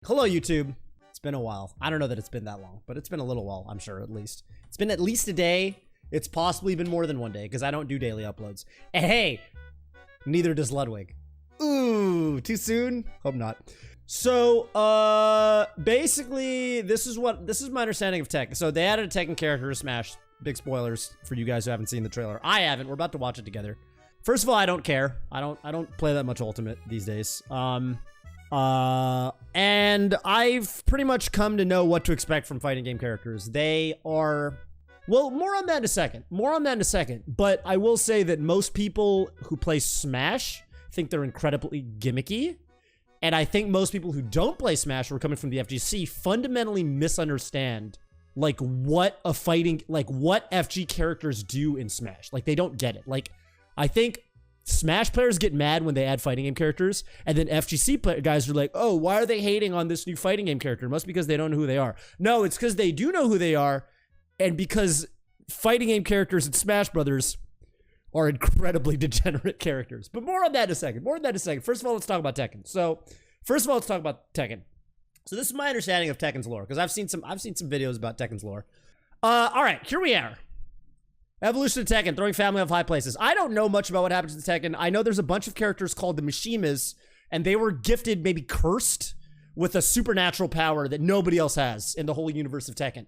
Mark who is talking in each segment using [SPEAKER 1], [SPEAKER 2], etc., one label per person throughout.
[SPEAKER 1] Hello, YouTube. It's been a while. I don't know that it's been that long, but it's been a little while, I'm sure, at least. It's been at least a day. It's possibly been more than one day, because I don't do daily uploads. And hey, neither does Ludwig. Ooh, too soon? Hope not. So, basically, this is my understanding of Tekken. So they added a Tekken character to Smash. Big spoilers for you guys who haven't seen the trailer. I haven't. We're about to watch it together. First of all, I don't care. I don't play that much Ultimate these days. And I've pretty much come to know what to expect from fighting game characters. They are, well, more on that in a second. But I will say that most people who play Smash think they're incredibly gimmicky. And I think most people who don't play Smash, who are coming from the FGC, fundamentally misunderstand like what FG characters do in Smash. Like, they don't get it. Like, I think Smash players get mad when they add fighting game characters, and then FGC guys are like, oh, why are they hating on this new fighting game character? It must be because they don't know who they are. No, it's because they do know who they are, and because fighting game characters in Smash Brothers are incredibly degenerate characters. But more on that in a second. First of all, let's talk about Tekken. So this is my understanding of Tekken's lore, because I've seen some videos about Tekken's lore. All right, here we are. Evolution of Tekken, throwing family off high places. I don't know much about what happens to Tekken. I know there's a bunch of characters called the Mishimas, and they were gifted, maybe cursed, with a supernatural power that nobody else has in the whole universe of Tekken.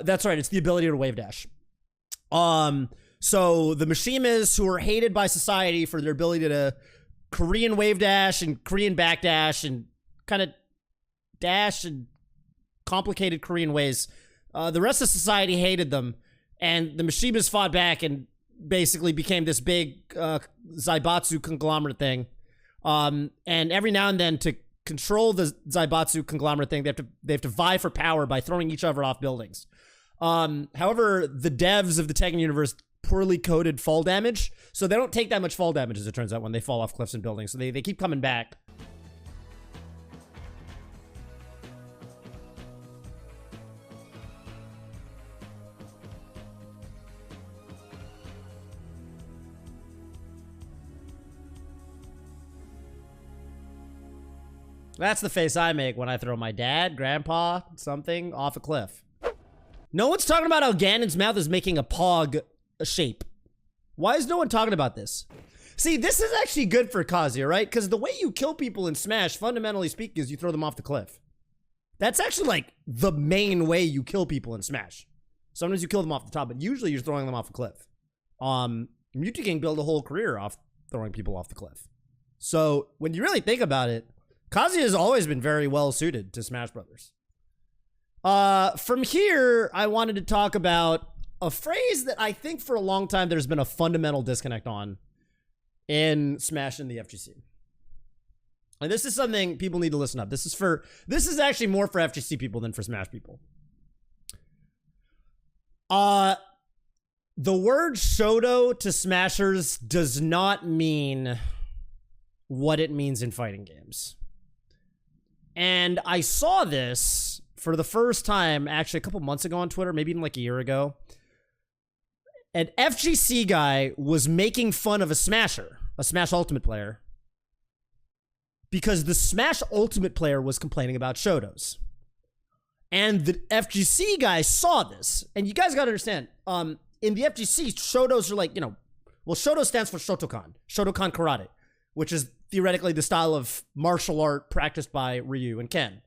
[SPEAKER 1] That's right, it's the ability to wave dash. So the Mishimas, who are hated by society for their ability to Korean wave dash and Korean back dash and kind of dash and complicated Korean ways, the rest of society hated them. And the Mishimas fought back and basically became this big Zaibatsu conglomerate thing. And every now and then, to control the Zaibatsu conglomerate thing, they have to vie for power by throwing each other off buildings. However, the devs of the Tekken universe poorly coded fall damage, so they don't take that much fall damage, as it turns out, when they fall off cliffs and buildings. So they keep coming back. That's the face I make when I throw my dad, grandpa, something off a cliff. No one's talking about how Ganon's mouth is making a pog shape. Why is no one talking about this? See, this is actually good for Kazuya, right? Because the way you kill people in Smash, fundamentally speaking, is you throw them off the cliff. That's actually like the main way you kill people in Smash. Sometimes you kill them off the top, but usually you're throwing them off a cliff. Mewtwo King built a whole career off throwing people off the cliff. So when you really think about it, Kazuya has always been very well suited to Smash Brothers. From here, I wanted to talk about a phrase that I think for a long time there's been a fundamental disconnect on in Smash and the FGC. And this is something people need to listen up. This is actually more for FGC people than for Smash people. The word Shoto to Smashers does not mean what it means in fighting games. And I saw this for the first time, actually a couple months ago on Twitter, maybe even like a year ago. An FGC guy was making fun of a Smasher, a Smash Ultimate player, because the Smash Ultimate player was complaining about Shotos. And the FGC guy saw this. And you guys gotta understand, in the FGC, Shotos are like, you know, well, Shoto stands for Shotokan Karate, which is theoretically the style of martial art practiced by Ryu and Ken.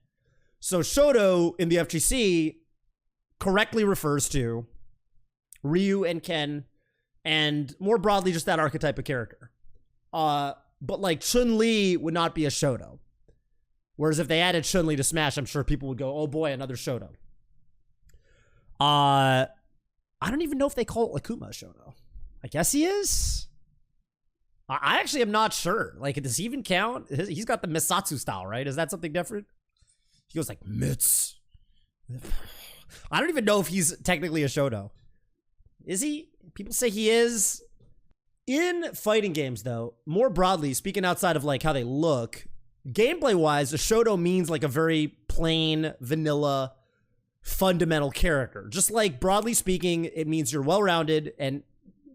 [SPEAKER 1] So Shoto in the FGC correctly refers to Ryu and Ken, and more broadly, just that archetype of character. But like Chun-Li would not be a Shoto. Whereas if they added Chun-Li to Smash, I'm sure people would go, oh boy, another Shoto. I don't even know if they call Akuma a Shoto. I guess he is. I actually am not sure. Like, does he even count? He's got the Misatsu style, right? Is that something different? He goes like, Mits. I don't even know if he's technically a Shoto. Is he? People say he is. In fighting games, though, more broadly, speaking outside of like how they look, gameplay-wise, a Shoto means like a very plain, vanilla, fundamental character. Just like, broadly speaking, it means you're well-rounded, and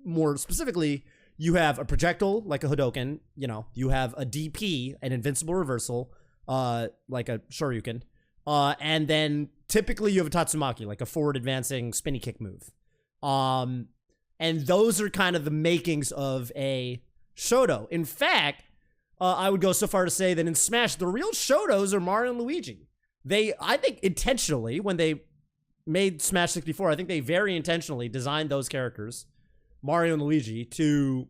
[SPEAKER 1] more specifically, you have a projectile, like a Hadoken, you know, you have a DP, an invincible reversal, like a Shoryuken. And then typically you have a Tatsumaki, like a forward advancing spinny kick move. And those are kind of the makings of a Shoto. In fact, I would go so far to say that in Smash, the real Shotos are Mario and Luigi. I think intentionally, when they made Smash 64, I think they very intentionally designed those characters, Mario and Luigi, to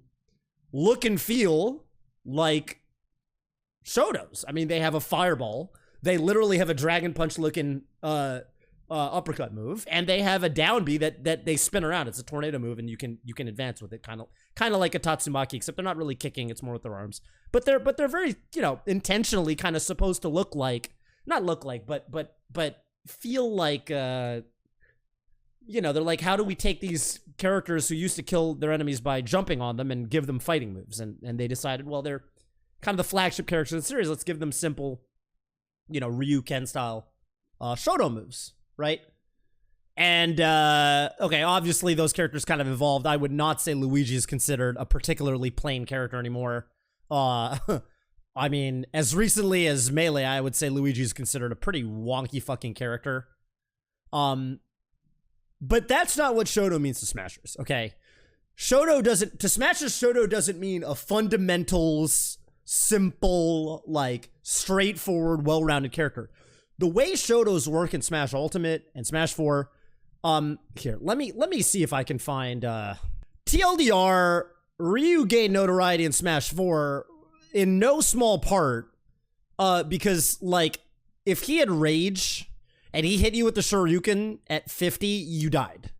[SPEAKER 1] look and feel like Shotos. I mean, they have a fireball. They literally have a Dragon Punch looking uppercut move, and they have a down B that they spin around. It's a tornado move, and you can advance with it, kind of like a Tatsumaki, except they're not really kicking. It's more with their arms. But they're very, intentionally kind of supposed to look like, not look like, but feel like, they're like, how do we take these characters who used to kill their enemies by jumping on them and give them fighting moves? And they decided, well, they're kind of the flagship characters of the series. Let's give them simple, Ryu Ken style Shoto moves, right? And okay, obviously those characters kind of evolved. I would not say Luigi is considered a particularly plain character anymore. I mean, as recently as Melee, I would say Luigi is considered a pretty wonky fucking character. But that's not what Shoto means to Smashers, okay? To Smashers, Shoto doesn't mean a fundamentals, simple, like, straightforward, well-rounded character. The way Shotos work in Smash Ultimate and Smash 4, here, let me see if I can find, TLDR, Ryu gained notoriety in Smash 4 in no small part, because, like, if he had Rage and he hit you with the Shoryuken at 50, you died.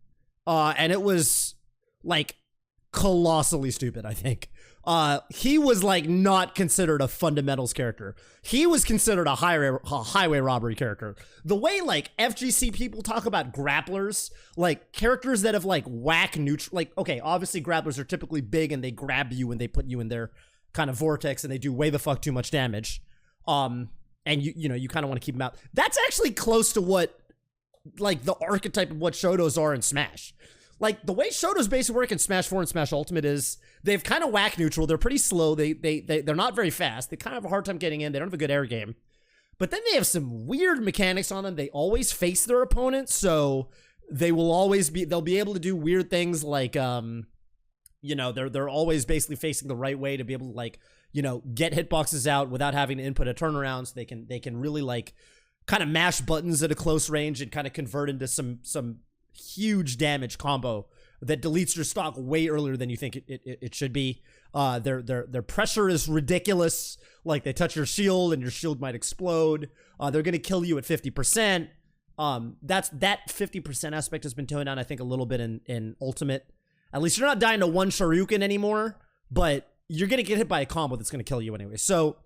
[SPEAKER 1] And it was, like, colossally stupid, I think. He was, like, not considered a fundamentals character. He was considered a highway robbery character. The way, like, FGC people talk about grapplers, like, characters that have, like, whack neutral, like, okay, obviously grapplers are typically big and they grab you and they put you in their kind of vortex and they do way the fuck too much damage. And you kind of want to keep them out. That's actually close to what, like, the archetype of what Shotos are in Smash. Like, the way Shotos basically work in Smash 4 and Smash Ultimate is they've kind of whack neutral. They're pretty slow. They're not very fast. They kind of have a hard time getting in. They don't have a good air game. But then they have some weird mechanics on them. They always face their opponent, so they'll be able to do weird things like, they're always basically facing the right way to be able to, like, get hitboxes out without having to input a turnaround, so they can really, like, kind of mash buttons at a close range and kind of convert into some huge damage combo that deletes your stock way earlier than you think it should be. Their pressure is ridiculous. Like, they touch your shield and your shield might explode. They're gonna kill you at 50%. That 50% aspect has been toned down, I think, a little bit in Ultimate. At least you're not dying to one Shoryuken anymore, but you're gonna get hit by a combo that's gonna kill you anyway. So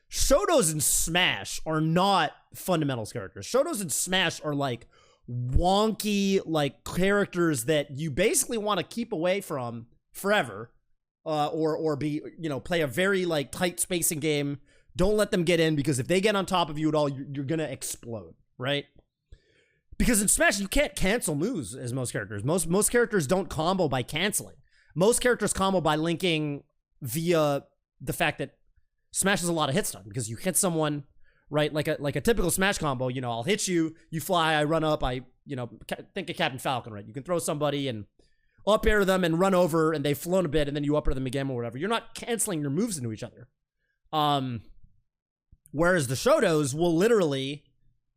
[SPEAKER 1] Shotos in Smash are not fundamentals characters. Shotos in Smash are, like, wonky, like, characters that you basically want to keep away from forever, or be, play a very, like, tight spacing game. Don't let them get in, because if they get on top of you at all, you're gonna explode, right? Because in Smash, you can't cancel moves as most characters. Most characters don't combo by canceling. Most characters combo by linking via the fact that Smash has a lot of hit stun, because you hit someone, right? Like a typical Smash combo, I'll hit you, you fly, I run up, think of Captain Falcon, right? You can throw somebody and up air them and run over, and they've flown a bit, and then you up air them again or whatever. You're not canceling your moves into each other. Whereas the Shotos will literally,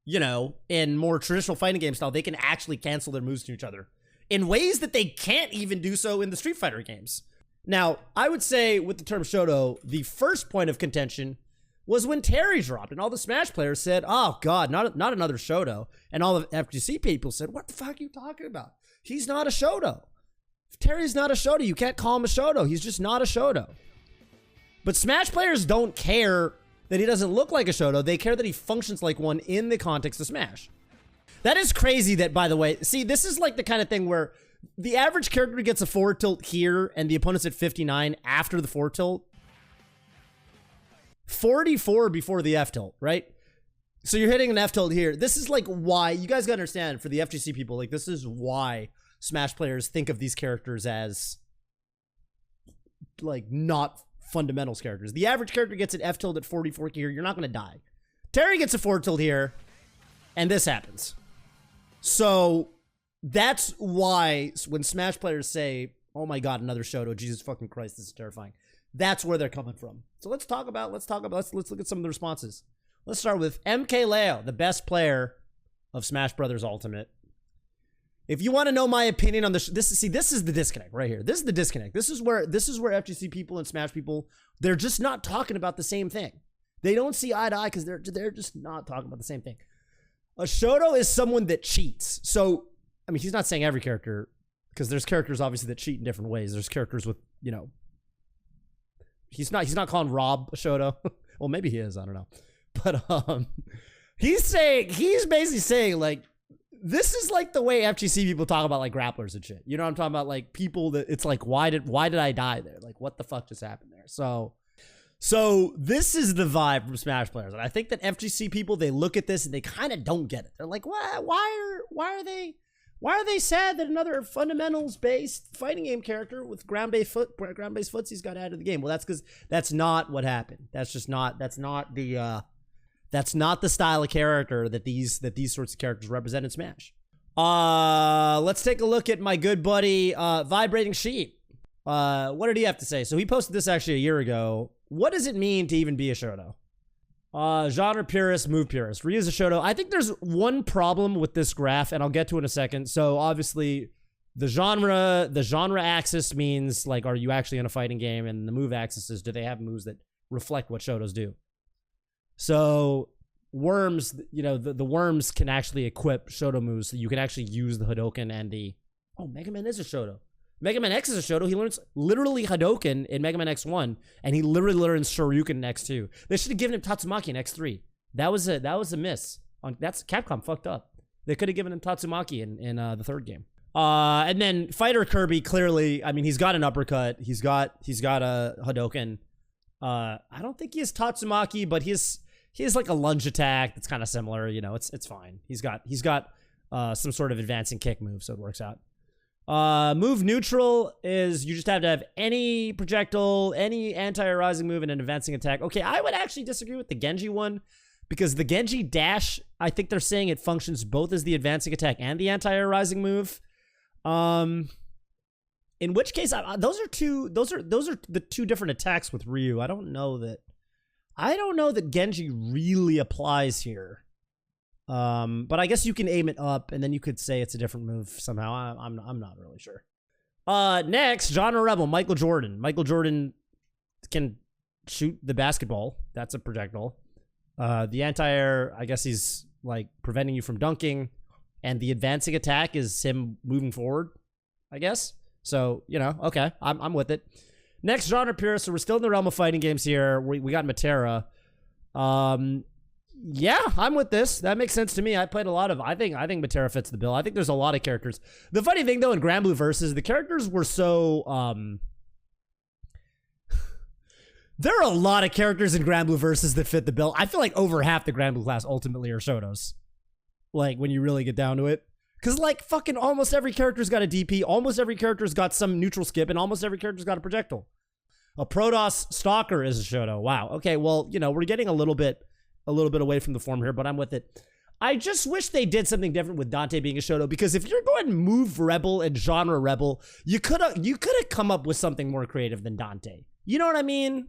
[SPEAKER 1] in more traditional fighting game style, they can actually cancel their moves to each other in ways that they can't even do so in the Street Fighter games. Now, I would say with the term Shoto, the first point of contention was when Terry dropped, and all the Smash players said, oh god, not another Shoto. And all the FGC people said, what the fuck are you talking about? He's not a Shoto. If Terry's not a Shoto, you can't call him a Shoto. He's just not a Shoto. But Smash players don't care that he doesn't look like a Shoto. They care that he functions like one in the context of Smash. That is crazy that, by the way, see, this is like the kind of thing where the average character gets a forward tilt here and the opponent's at 59 after the forward tilt. 44 before the F tilt, right? So you're hitting an F tilt here. This is like why, you guys gotta understand, for the FGC people, like, this is why Smash players think of these characters as, like, not fundamentals characters. The average character gets an F tilt at 44 here, you're not gonna die. Terry gets a forward tilt here, and this happens. So that's why when Smash players say, oh my god, another Shoto, Jesus fucking Christ, this is terrifying. That's where they're coming from. So let's look at some of the responses. Let's start with MK Leo, the best player of Smash Brothers Ultimate. If you want to know my opinion on this is the disconnect right here. This is the disconnect. This is where FGC people and Smash people, they're just not talking about the same thing. They don't see eye to eye because they're just not talking about the same thing. A Shoto is someone that cheats. So, I mean, he's not saying every character, because there's characters obviously that cheat in different ways. There's characters with, you know, he's not calling Rob a Shoto. Well, maybe he is, I don't know. But he's basically saying, like, this is like the way FGC people talk about like grapplers and shit. You know what I'm talking about? Like people that it's like, why did I die there? Like, what the fuck just happened there? So this is the vibe from Smash players. And I think that FGC people, they look at this and they kind of don't get it. They're like, why are they sad that another fundamentals-based fighting game character with ground-based footsies got added to the game? Well, that's because that's not what happened. That's not the style of character that these sorts of characters represent in Smash. Let's take a look at my good buddy, Vibrating Sheep. What did he have to say? So he posted this actually a year ago. What does it mean to even be a Shoto? Genre purist, move purist. Ryu's a Shoto. I think there's one problem with this graph, and I'll get to it in a second. So obviously, the genre axis means, like, are you actually in a fighting game? And the move axis is, do they have moves that reflect what Shotos do? So worms, you know, the worms can actually equip Shoto moves. So you can actually use the Hadoken and the... Oh, Mega Man is a Shoto. Mega Man X is a Shoto. He learns literally Hadoken in Mega Man X1, and he literally learns Shoryuken in X2. They should have given him Tatsumaki in X3. That was a miss. That's Capcom fucked up. They could have given him Tatsumaki in the third game. And then Fighter Kirby, clearly, I mean, he's got an uppercut. He's got a Hadoken. I don't think he has Tatsumaki, but he has like a lunge attack that's kind of similar. You know, it's fine. He's got some sort of advancing kick move, so it works out. Move neutral is you just have to have any projectile, any anti-arising move, and an advancing attack. Okay, I would actually disagree with the Genji one, because the Genji dash, I think they're saying it functions both as the advancing attack and the anti-arising move. In which case, those are the two different attacks with Ryu. I don't know that Genji really applies here. But I guess you can aim it up, and then you could say it's a different move somehow. I'm not really sure. Next, genre rebel, Michael Jordan. Michael Jordan can shoot the basketball. That's a projectile. The anti-air, I guess he's like preventing you from dunking, and the advancing attack is him moving forward, I guess. So, you know, okay, I'm with it. Next, genre purist. So we're still in the realm of fighting games here. We got Matera. Yeah, I'm with this. That makes sense to me. I played a lot of... I think Matera fits the bill. I think there's a lot of characters. The funny thing, though, in Grand Blue Versus, the characters were so... there are a lot of characters in Grand Blue Versus that fit the bill. I feel like over half the Grand Blue class ultimately are Shotos. Like, when you really get down to it. Because, like, fucking almost every character's got a DP, almost every character's got some neutral skip, and almost every character's got a projectile. A Protoss Stalker is a Shoto. Wow. Okay, well, you know, we're getting a little bit away from the form here, but I'm with it. I just wish they did something different with Dante being a Shoto, because if you're going move rebel and genre rebel, you could have come up with something more creative than Dante. You know what I mean?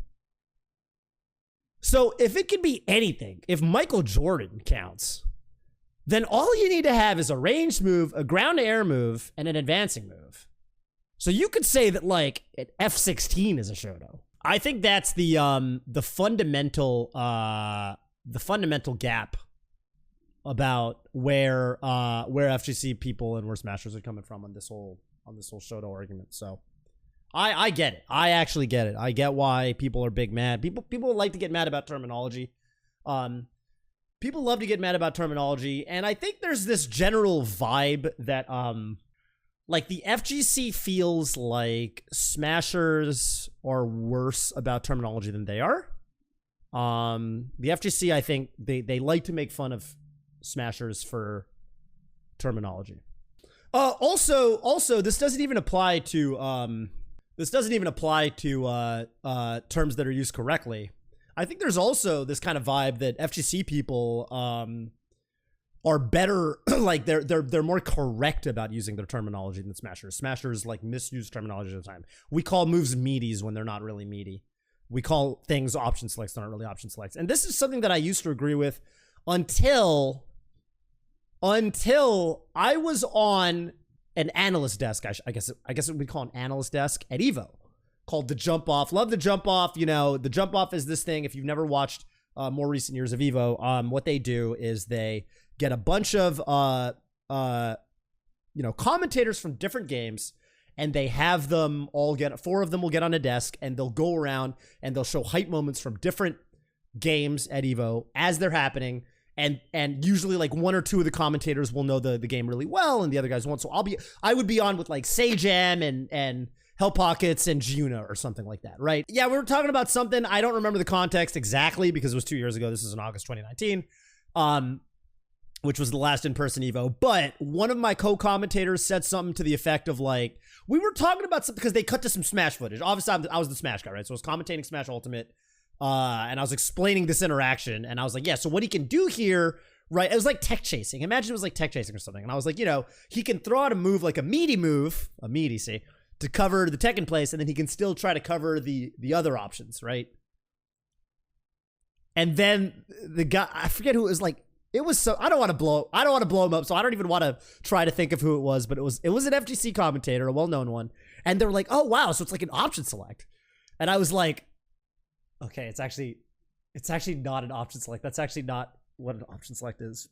[SPEAKER 1] So if it could be anything, if Michael Jordan counts, then all you need to have is a ranged move, a ground to air move, and an advancing move. So you could say that like an F-16 is a Shoto. I think that's the fundamental gap about where FGC people and where Smashers are coming from on this whole Shoto argument. So I get it. I actually get it. I get why people are big mad. People like to get mad about terminology. People love to get mad about terminology, and I think there's this general vibe that like the FGC feels like Smashers are worse about terminology than they are. The FGC, I think they like to make fun of Smashers for terminology. Also, this doesn't even apply to terms that are used correctly. I think there's also this kind of vibe that FGC people are better, like they're more correct about using their terminology than Smashers. Smashers like misuse terminology all the time. We call moves meaties when they're not really meaty. We call things option selects that aren't really option selects. And this is something that I used to agree with until I was on an analyst desk. I guess what we call an analyst desk at Evo, called the Jump Off. Love the Jump Off. You know, the Jump Off is this thing. If you've never watched more recent years of Evo, what they do is they get a bunch of commentators from different games, and they have them all get, 4 of them will get on a desk, and they'll go around and they'll show hype moments from different games at Evo as they're happening. And usually like 1 or 2 of the commentators will know the game really well, and the other guys won't. So I would be on with like Sajam and Hell Pockets and Juna or something like that, right? Yeah, we were talking about something. I don't remember the context exactly because it was 2 years ago. This is in August 2019. Which was the last in-person Evo. But one of my co-commentators said something to the effect of like, we were talking about something because they cut to some Smash footage. Obviously, I was the Smash guy, right? So I was commentating Smash Ultimate, and I was explaining this interaction, and I was like, yeah, so what he can do here, right? It was like tech chasing. Imagine it was like tech chasing or something. And I was like, you know, he can throw out a move, like a meaty, see, to cover the Tekken place, and then he can still try to cover the other options, right? And then the guy, I forget who it was, like, it was so, I don't want to blow him up, so I don't even want to try to think of who it was, but it was an FGC commentator, a well-known one, and they're like, oh wow, so it's like an option select. And I was like, okay, it's actually not an option select. That's actually not what an option select is.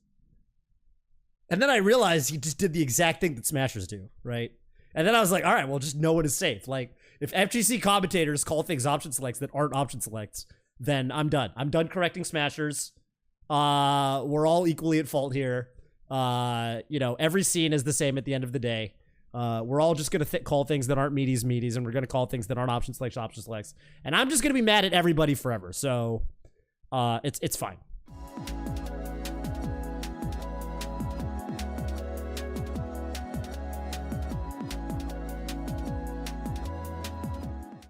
[SPEAKER 1] And then I realized he just did the exact thing that Smashers do, right? And then I was like, all right, well, just no one is safe. Like, if FGC commentators call things option selects that aren't option selects, then I'm done. I'm done correcting Smashers. We're all equally at fault here. You know, every scene is the same at the end of the day. We're all just gonna call things that aren't meaties, and we're gonna call things that aren't option selects, option selects. And I'm just gonna be mad at everybody forever. So, it's fine.